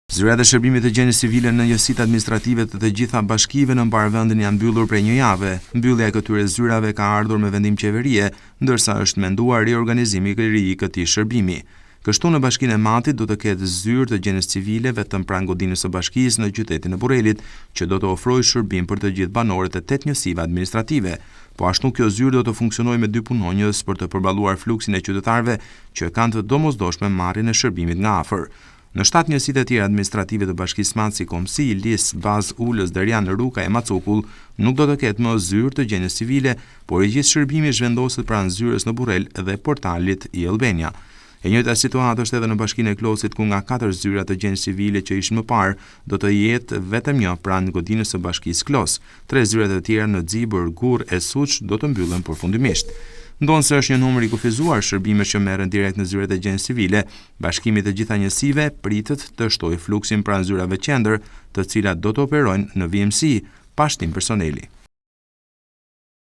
Zyrat e shërbimit të gjenjes civile në njësitë administrative të gjitha bashkive në mbarvendin janë mbyllur prej një jave. Mbyllja e këtyre zyrave ka ardhur me vendim qeverie, ndërsa është menduar riorganizimi i ri i këtij shërbimi. Kështu në Bashkinë e Matit do të ketë zyrë të gjenjes civile vetëm pranë godinës së bashkisë në qytetin e Burrelit, që do të ofrojë shërbim për të gjithë banorët e 8 njësive administrative. Po ashtu kjo zyrë do të funksionojë me 2 punonjës për të përballuar fluksin e qytetarëve që kanë të domosdoshme marrjen e shërbimit nga afër. Në 7 njësitë e tjera administrative të Bashkisë së Madhe si Komsi, Lis, Baz, Ulës, Derian, Ruka e Macokull nuk do të ketë më zyrë të gjenjes civile, por i gjithë shërbimi zhvendoset pranë zyrës në Burrel dhe portalit i Albania. E njëjta situatë është edhe në Bashkinë e Klosit, ku nga 4 zyra të gjenjes civile që ishin më parë, do të jetë vetëm një pranë godinës së Bashkisë Klos. 3 zyrat e tjera në Xibër, Gurr e Suç do të mbyllen përfundimisht. Ndonë se është një numër i kufizuar shërbimet që merren direkt në zyrat e gjenjes civile, Bashkimi të gjitha njësive pritet të shtojë fluksin pranë zyrave qendër, të cilat do të operojnë në VMC pa shtim personeli.